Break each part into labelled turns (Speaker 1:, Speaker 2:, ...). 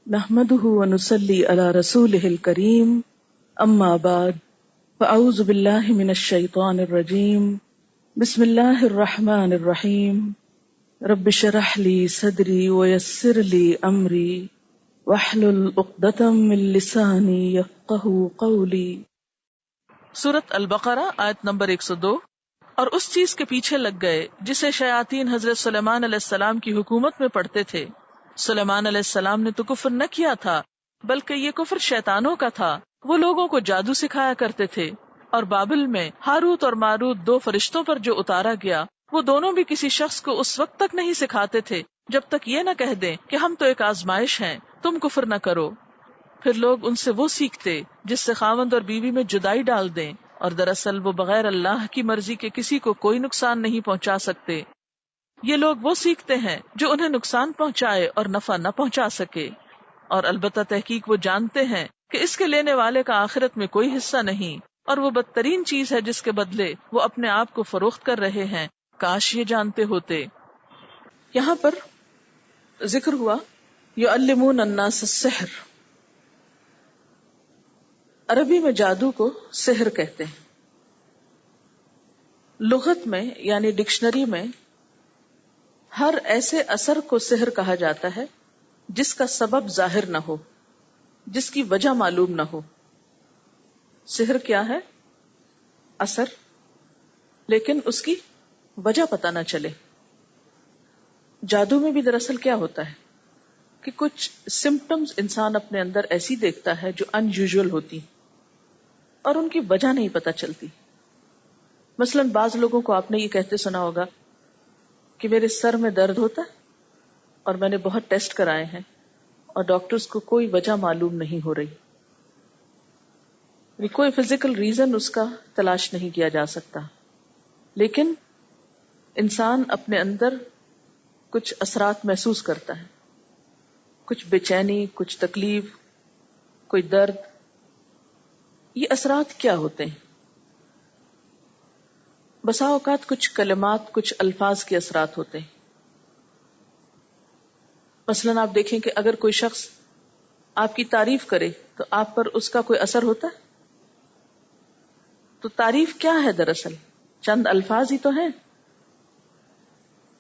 Speaker 1: نحمده ونصلي على رسوله الكريم اما بعد فاعوذ بالله من الشيطان الرجيم بسم الله الرحمن الرحيم رب اشرح لي صدري ويسر لي امري واحلل عقدة من لساني يفقهوا قولي۔
Speaker 2: سورۃ البقرہ آیت نمبر 102۔ اور اس چیز کے پیچھے لگ گئے جسے شیاطین حضرت سلیمان علیہ السلام کی حکومت میں پڑھتے تھے۔ سلیمان علیہ السلام نے تو کفر نہ کیا تھا، بلکہ یہ کفر شیطانوں کا تھا۔ وہ لوگوں کو جادو سکھایا کرتے تھے، اور بابل میں ہاروت اور ماروت دو فرشتوں پر جو اتارا گیا، وہ دونوں بھی کسی شخص کو اس وقت تک نہیں سکھاتے تھے جب تک یہ نہ کہہ دیں کہ ہم تو ایک آزمائش ہیں، تم کفر نہ کرو۔ پھر لوگ ان سے وہ سیکھتے جس سے خاوند اور بیوی میں جدائی ڈال دیں، اور دراصل وہ بغیر اللہ کی مرضی کے کسی کو کوئی نقصان نہیں پہنچا سکتے۔ یہ لوگ وہ سیکھتے ہیں جو انہیں نقصان پہنچائے اور نفع نہ پہنچا سکے، اور البتہ تحقیق وہ جانتے ہیں کہ اس کے لینے والے کا آخرت میں کوئی حصہ نہیں، اور وہ بدترین چیز ہے جس کے بدلے وہ اپنے آپ کو فروخت کر رہے ہیں، کاش یہ جانتے ہوتے۔
Speaker 1: یہاں پر ذکر ہوا یعلمون الناس السحر۔ عربی میں جادو کو سحر کہتے ہیں۔ لغت میں یعنی ڈکشنری میں ہر ایسے اثر کو سحر کہا جاتا ہے جس کا سبب ظاہر نہ ہو، جس کی وجہ معلوم نہ ہو۔ سحر کیا ہے؟ اثر، لیکن اس کی وجہ پتہ نہ چلے۔ جادو میں بھی دراصل کیا ہوتا ہے کہ کچھ سمپٹمز انسان اپنے اندر ایسی دیکھتا ہے جو ان یوزول ہوتی اور ان کی وجہ نہیں پتہ چلتی۔ مثلا بعض لوگوں کو آپ نے یہ کہتے سنا ہوگا کہ میرے سر میں درد ہوتا ہے اور میں نے بہت ٹیسٹ کرائے ہیں اور ڈاکٹرز کو کوئی وجہ معلوم نہیں ہو رہی، کوئی فزیکل ریزن اس کا تلاش نہیں کیا جا سکتا، لیکن انسان اپنے اندر کچھ اثرات محسوس کرتا ہے، کچھ بے چینی، کچھ تکلیف، کوئی درد۔ یہ اثرات کیا ہوتے ہیں؟ بسا اوقات کچھ کلمات، کچھ الفاظ کے اثرات ہوتے ہیں۔ مثلا آپ دیکھیں کہ اگر کوئی شخص آپ کی تعریف کرے تو آپ پر اس کا کوئی اثر ہوتا ہے؟ تو تعریف کیا ہے دراصل؟ چند الفاظ ہی تو ہیں۔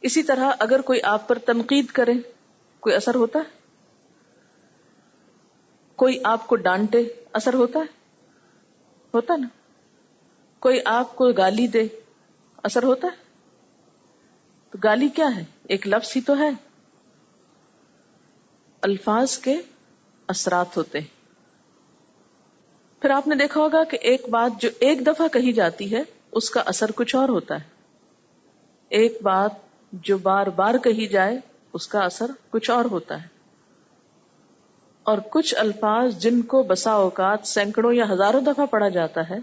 Speaker 1: اسی طرح اگر کوئی آپ پر تنقید کرے، کوئی اثر ہوتا ہے؟ کوئی آپ کو ڈانٹے، اثر ہوتا ہے؟ ہوتا نا؟ کوئی آپ کو گالی دے، اثر ہوتا ہے؟ تو گالی کیا ہے؟ ایک لفظ ہی تو ہے۔ الفاظ کے اثرات ہوتے ہیں۔ پھر آپ نے دیکھا ہوگا کہ ایک بات جو ایک دفعہ کہی جاتی ہے اس کا اثر کچھ اور ہوتا ہے، ایک بات جو بار بار کہی جائے اس کا اثر کچھ اور ہوتا ہے، اور کچھ الفاظ جن کو بسا اوقات سینکڑوں یا ہزاروں دفعہ پڑھا جاتا ہے،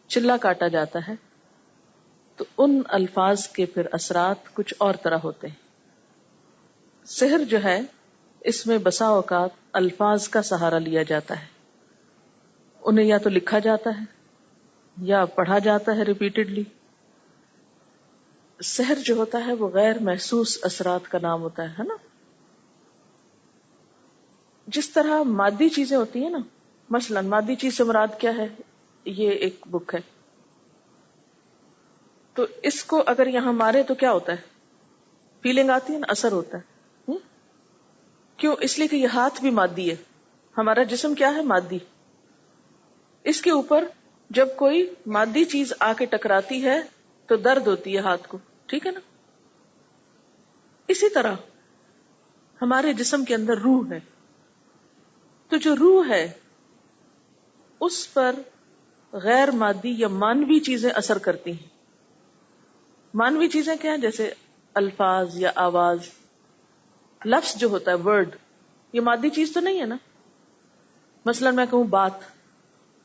Speaker 1: چلا کاٹا جاتا ہے، تو ان الفاظ کے پھر اثرات کچھ اور طرح ہوتے ہیں۔ سحر جو ہے اس میں بسا اوقات الفاظ کا سہارا لیا جاتا ہے، انہیں یا تو لکھا جاتا ہے یا پڑھا جاتا ہے ریپیٹڈلی۔ سحر جو ہوتا ہے وہ غیر محسوس اثرات کا نام ہوتا ہے نا؟ جس طرح مادی چیزیں ہوتی ہیں نا، مثلا مادی چیز سے مراد کیا ہے؟ یہ ایک بک ہے، تو اس کو اگر یہاں مارے تو کیا ہوتا ہے؟ فیلنگ آتی ہے نا، اثر ہوتا ہے۔ کیوں؟ اس لیے کہ یہ ہاتھ بھی مادی ہے، ہمارا جسم کیا ہے؟ مادی۔ اس کے اوپر جب کوئی مادی چیز آ کے ٹکراتی ہے تو درد ہوتی ہے ہاتھ کو، ٹھیک ہے نا؟ اسی طرح ہمارے جسم کے اندر روح ہے، تو جو روح ہے اس پر غیر مادی یا مانوی چیزیں اثر کرتی ہیں۔ مانوی چیزیں کیا ہیں؟ جیسے الفاظ یا آواز، لفظ جو ہوتا ہے، ورڈ، یہ مادی چیز تو نہیں ہے نا؟ مثلا میں کہوں بات،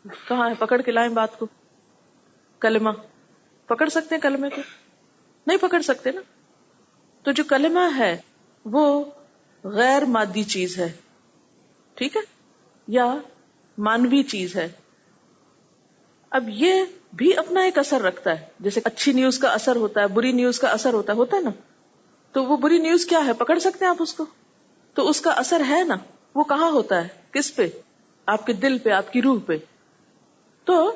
Speaker 1: کہاں ہے؟ پکڑ کے لائیں بات کو۔ کلمہ، پکڑ سکتے ہیں کلمے کو؟ نہیں پکڑ سکتے نا؟ تو جو کلمہ ہے وہ غیر مادی چیز ہے، ٹھیک ہے، یا مانوی چیز ہے۔ اب یہ بھی اپنا ایک اثر رکھتا ہے، جیسے اچھی نیوز کا اثر ہوتا ہے، بری نیوز کا اثر ہوتا ہے نا؟ تو وہ بری نیوز کیا ہے؟ پکڑ سکتے ہیں آپ اس کو؟ تو اس کا اثر ہے نا، وہ کہاں ہوتا ہے؟ کس پہ؟ آپ کے دل پہ، آپ کی روح پہ. تو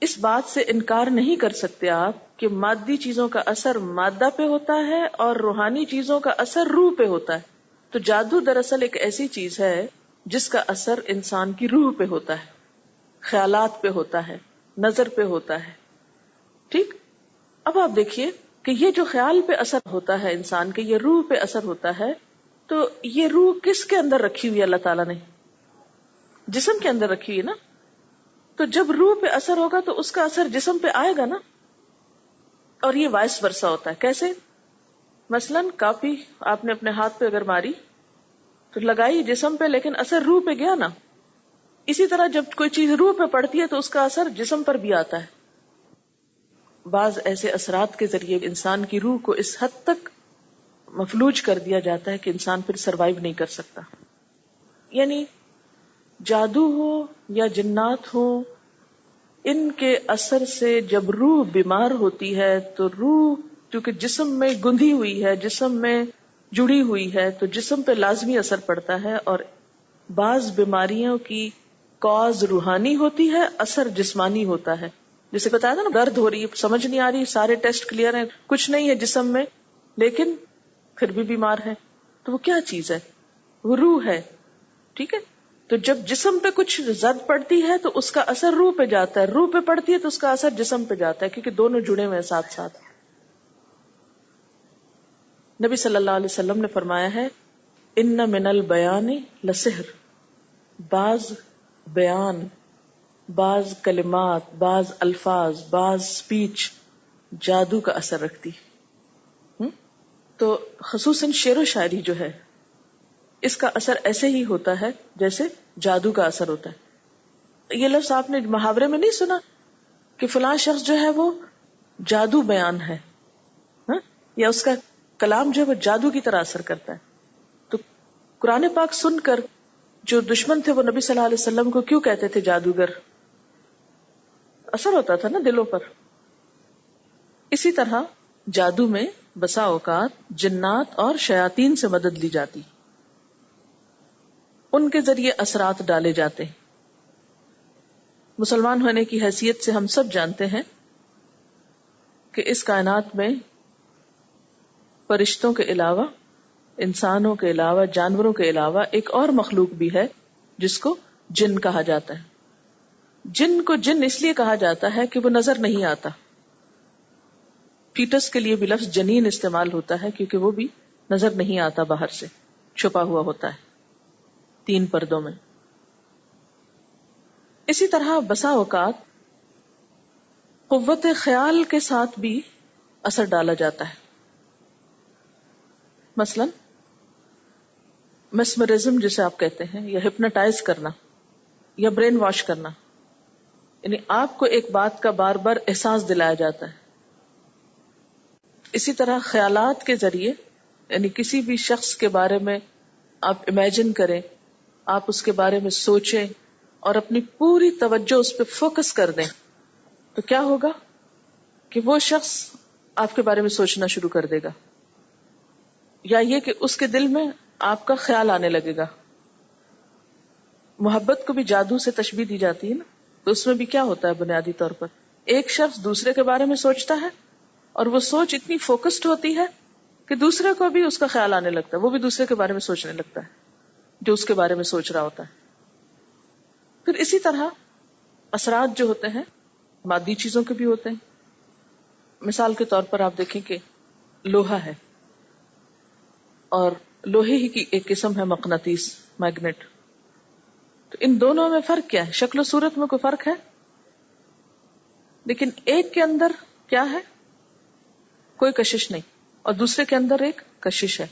Speaker 1: اس بات سے انکار نہیں کر سکتے آپ کہ مادی چیزوں کا اثر مادہ پہ ہوتا ہے اور روحانی چیزوں کا اثر روح پہ ہوتا ہے. تو جادو دراصل ایک ایسی چیز ہے جس کا اثر انسان کی روح پہ ہوتا ہے، خیالات پہ ہوتا ہے، نظر پہ ہوتا ہے. ٹھیک. اب آپ دیکھیے کہ یہ جو خیال پہ اثر ہوتا ہے انسان کے، یہ روح پہ اثر ہوتا ہے. تو یہ روح کس کے اندر رکھی ہوئی اللہ تعالیٰ نے؟ جسم کے اندر رکھی ہوئی نا. تو جب روح پہ اثر ہوگا تو اس کا اثر جسم پہ آئے گا نا. اور یہ وائس ورسا ہوتا ہے. کیسے؟ مثلاً کاپی آپ نے اپنے ہاتھ پہ اگر ماری تو لگائی جسم پہ، لیکن اثر روح پہ گیا نا. اسی طرح جب کوئی چیز روح پہ پڑتی ہے تو اس کا اثر جسم پر بھی آتا ہے. بعض ایسے اثرات کے ذریعے انسان کی روح کو اس حد تک مفلوج کر دیا جاتا ہے کہ انسان پھر سروائیو نہیں کر سکتا. یعنی جادو ہو یا جنات ہو، ان کے اثر سے جب روح بیمار ہوتی ہے تو روح کیونکہ جسم میں گندھی ہوئی ہے، جسم میں جڑی ہوئی ہے، تو جسم پہ لازمی اثر پڑتا ہے. اور بعض بیماریوں کی کاز روحانی ہوتی ہے، اثر جسمانی ہوتا ہے. جیسے بتایا تھا نا، درد ہو رہی ہے، سمجھ نہیں آ رہی، سارے ٹیسٹ کلیئر ہیں، کچھ نہیں ہے جسم میں، لیکن پھر بھی بیمار ہے. تو وہ کیا چیز ہے؟ وہ روح ہے. ٹھیک ہے. تو جب جسم پہ کچھ زد پڑتی ہے تو اس کا اثر روح پہ جاتا ہے، روح پہ پڑتی ہے تو اس کا اثر جسم پہ جاتا ہے، کیونکہ دونوں جڑے ہوئے ہیں ساتھ ساتھ. نبی صلی اللہ علیہ وسلم نے فرمایا ہے، ان من البیان لسحر. بعض بیان، بعض کلمات، بعض الفاظ، بعض سپیچ جادو کا اثر رکھتی. تو خصوصاً شعر و شاعری جو ہے، اس کا اثر ایسے ہی ہوتا ہے جیسے جادو کا اثر ہوتا ہے. یہ لفظ آپ نے محاورے میں نہیں سنا کہ فلاں شخص جو ہے وہ جادو بیان ہے، یا اس کا کلام جو ہے وہ جادو کی طرح اثر کرتا ہے. تو قرآن پاک سن کر جو دشمن تھے وہ نبی صلی اللہ علیہ وسلم کو کیوں کہتے تھے جادوگر؟ اثر ہوتا تھا نا دلوں پر. اسی طرح جادو میں بسا اوقات جنات اور شیاطین سے مدد لی جاتی، ان کے ذریعے اثرات ڈالے جاتے ہیں. مسلمان ہونے کی حیثیت سے ہم سب جانتے ہیں کہ اس کائنات میں فرشتوں کے علاوہ، انسانوں کے علاوہ، جانوروں کے علاوہ ایک اور مخلوق بھی ہے جس کو جن کہا جاتا ہے. جن کو جن اس لیے کہا جاتا ہے کہ وہ نظر نہیں آتا. فیٹس کے لیے بھی لفظ جنین استعمال ہوتا ہے کیونکہ وہ بھی نظر نہیں آتا، باہر سے چھپا ہوا ہوتا ہے 3 پردوں میں. اسی طرح بسا اوقات قوت خیال کے ساتھ بھی اثر ڈالا جاتا ہے. مثلا میسمرزم جسے آپ کہتے ہیں، یا ہپنوٹائز کرنا، یا برین واش کرنا، یعنی آپ کو ایک بات کا بار بار احساس دلایا جاتا ہے. اسی طرح خیالات کے ذریعے، یعنی کسی بھی شخص کے بارے میں آپ امیجن کریں، آپ اس کے بارے میں سوچیں اور اپنی پوری توجہ اس پہ فوکس کر دیں، تو کیا ہوگا کہ وہ شخص آپ کے بارے میں سوچنا شروع کر دے گا. یا یہ کہ اس کے دل میں آپ کا خیال آنے لگے گا. محبت کو بھی جادو سے تشبیہ دی جاتی ہے نا. تو اس میں بھی کیا ہوتا ہے بنیادی طور پر، ایک شخص دوسرے کے بارے میں سوچتا ہے اور وہ سوچ اتنی فوکسڈ ہوتی ہے کہ دوسرے کو بھی اس کا خیال آنے لگتا ہے، وہ بھی دوسرے کے بارے میں سوچنے لگتا ہے جو اس کے بارے میں سوچ رہا ہوتا ہے. پھر اسی طرح اثرات جو ہوتے ہیں مادی چیزوں کے بھی ہوتے ہیں. مثال کے طور پر آپ دیکھیں کہ لوہا ہے، اور لوہے ہی کی ایک قسم ہے مقناطیس، میگنیٹ. تو ان دونوں میں فرق کیا ہے؟ شکل و صورت میں کوئی فرق ہے، لیکن ایک کے اندر کیا ہے؟ کوئی کشش نہیں، اور دوسرے کے اندر ایک کشش ہے.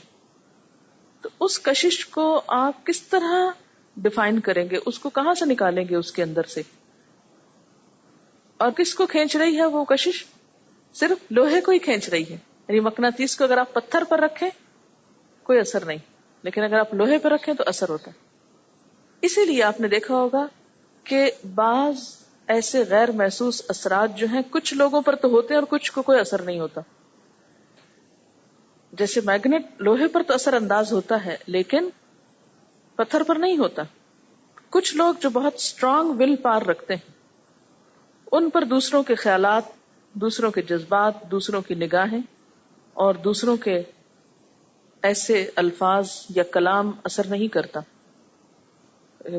Speaker 1: تو اس کشش کو آپ کس طرح ڈیفائن کریں گے؟ اس کو کہاں سے نکالیں گے اس کے اندر سے؟ اور کس کو کھینچ رہی ہے وہ کشش؟ صرف لوہے کو ہی کھینچ رہی ہے. یعنی مقناطیس کو اگر آپ پتھر پر رکھیں کوئی اثر نہیں، لیکن اگر آپ لوہے پر رکھیں تو اثر ہوتا ہے. اسی لیے آپ نے دیکھا ہوگا کہ بعض ایسے غیر محسوس اثرات جو ہیں کچھ لوگوں پر تو ہوتے ہیں اور کچھ کو کوئی اثر نہیں ہوتا. جیسے میگنیٹ لوہے پر تو اثر انداز ہوتا ہے، لیکن پتھر پر نہیں ہوتا. کچھ لوگ جو بہت اسٹرانگ ول پار رکھتے ہیں، ان پر دوسروں کے خیالات، دوسروں کے جذبات، دوسروں کی نگاہیں اور دوسروں کے ایسے الفاظ یا کلام اثر نہیں کرتا.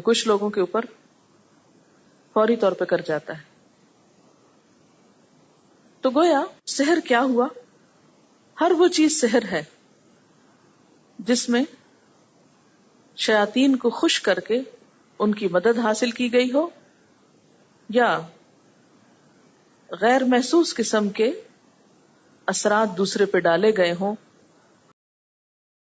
Speaker 1: کچھ لوگوں کے اوپر فوری طور پہ کر جاتا ہے. تو گویا سحر کیا ہوا؟ ہر وہ چیز سحر ہے جس میں شیاطین کو خوش کر کے ان کی مدد حاصل کی گئی ہو، یا غیر محسوس قسم کے اثرات دوسرے پہ ڈالے گئے ہوں